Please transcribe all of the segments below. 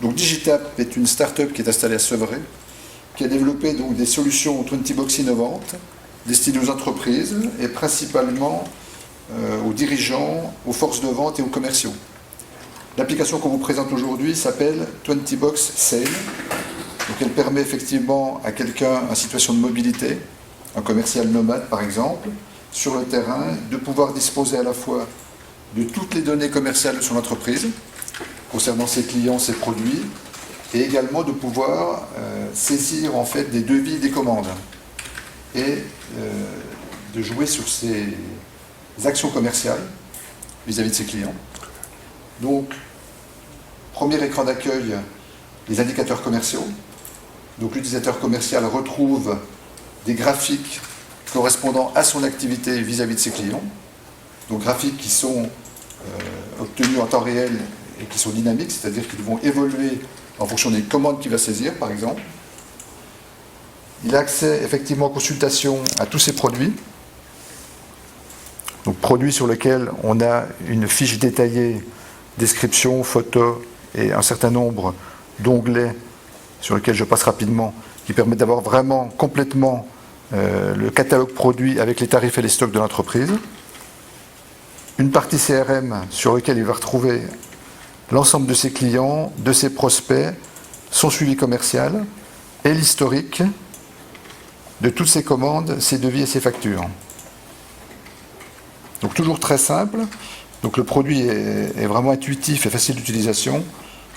Donc Digitap est une start-up qui est installée à Sevré, qui a développé donc des solutions 20box innovantes destinées aux entreprises et principalement aux dirigeants, aux forces de vente et aux commerciaux. L'application qu'on vous présente aujourd'hui s'appelle 20box Sale. Donc elle permet effectivement à quelqu'un en situation de mobilité, un commercial nomade par exemple, sur le terrain, de pouvoir disposer à la fois de toutes les données commerciales de son entreprise, concernant ses clients, ses produits, et également de pouvoir saisir en fait des devis, des commandes, et de jouer sur ses actions commerciales vis-à-vis de ses clients. Donc, premier écran d'accueil, les indicateurs commerciaux. Donc l'utilisateur commercial retrouve des graphiques correspondant à son activité vis-à-vis de ses clients. Donc graphiques qui sont obtenus en temps réel et qui sont dynamiques, c'est-à-dire qu'ils vont évoluer en fonction des commandes qu'il va saisir, par exemple. Il a accès effectivement en consultation à tous ses produits. Donc produits sur lesquels on a une fiche détaillée, description, photo et un certain nombre d'onglets sur lesquels je passe rapidement, qui permettent d'avoir vraiment complètement le catalogue produit avec les tarifs et les stocks de l'entreprise. Une partie CRM sur laquelle il va retrouver l'ensemble de ses clients, de ses prospects, son suivi commercial et l'historique de toutes ses commandes, ses devis et ses factures. Donc toujours très simple. Donc le produit est vraiment intuitif et facile d'utilisation,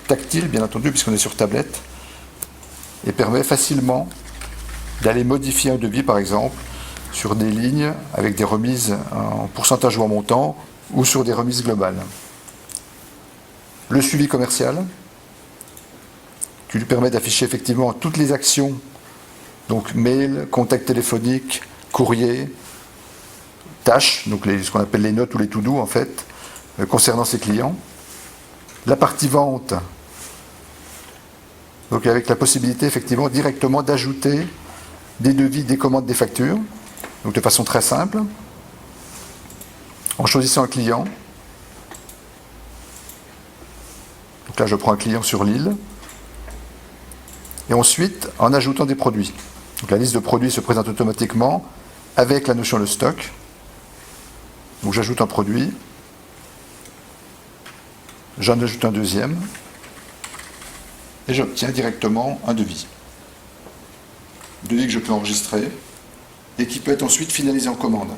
tactile bien entendu puisqu'on est sur tablette, et permet facilement d'aller modifier un devis par exemple sur des lignes avec des remises en pourcentage ou en montant ou sur des remises globales. Le suivi commercial qui lui permet d'afficher effectivement toutes les actions, donc mail, contact téléphonique, courrier, tâches, donc ce qu'on appelle les notes ou les to-do en fait, concernant ses clients. La partie vente, donc avec la possibilité effectivement directement d'ajouter des devis, des commandes, des factures, donc de façon très simple, en choisissant un client. Donc là je prends un client sur l'île, et ensuite en ajoutant des produits. Donc la liste de produits se présente automatiquement avec la notion de stock. Donc j'ajoute un produit, j'en ajoute un deuxième, et j'obtiens directement un devis. Devis que je peux enregistrer et qui peut être ensuite finalisé en commande.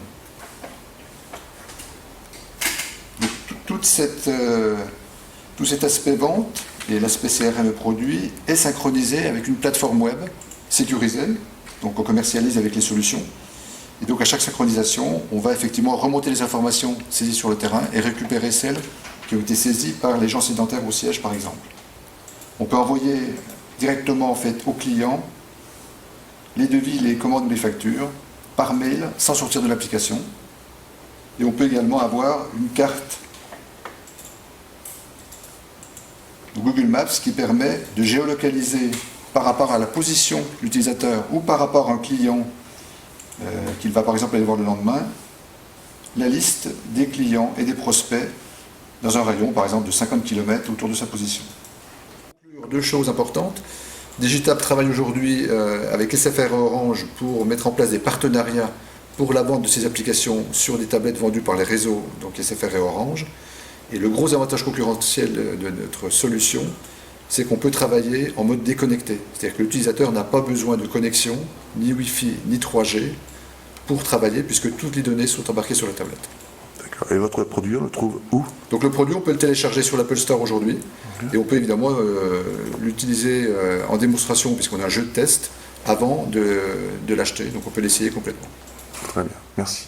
Donc, tout cet aspect vente et l'aspect CRM produit est synchronisé avec une plateforme web sécurisée, donc on commercialise avec les solutions. Et donc à chaque synchronisation, on va effectivement remonter les informations saisies sur le terrain et récupérer celles qui ont été saisies par les gens sédentaires au siège par exemple. On peut envoyer directement en fait au client les devis, les commandes ou les factures par mail sans sortir de l'application. Et on peut également avoir une carte Google Maps qui permet de géolocaliser par rapport à la position de l'utilisateur ou par rapport à un client qu'il va par exemple aller voir le lendemain, la liste des clients et des prospects dans un rayon par exemple de 50 km autour de sa position. Deux choses importantes. Digitap travaille aujourd'hui avec SFR et Orange pour mettre en place des partenariats pour la vente de ces applications sur des tablettes vendues par les réseaux, donc SFR et Orange. Et le gros avantage concurrentiel de notre solution, c'est qu'on peut travailler en mode déconnecté. C'est-à-dire que l'utilisateur n'a pas besoin de connexion, ni Wi-Fi, ni 3G, pour travailler, puisque toutes les données sont embarquées sur la tablette. D'accord. Et votre produit, on le trouve où? Donc le produit, on peut le télécharger sur l'Apple Store aujourd'hui, et on peut évidemment l'utiliser en démonstration, puisqu'on a un jeu de test, avant de l'acheter, donc on peut l'essayer complètement. Très bien, merci.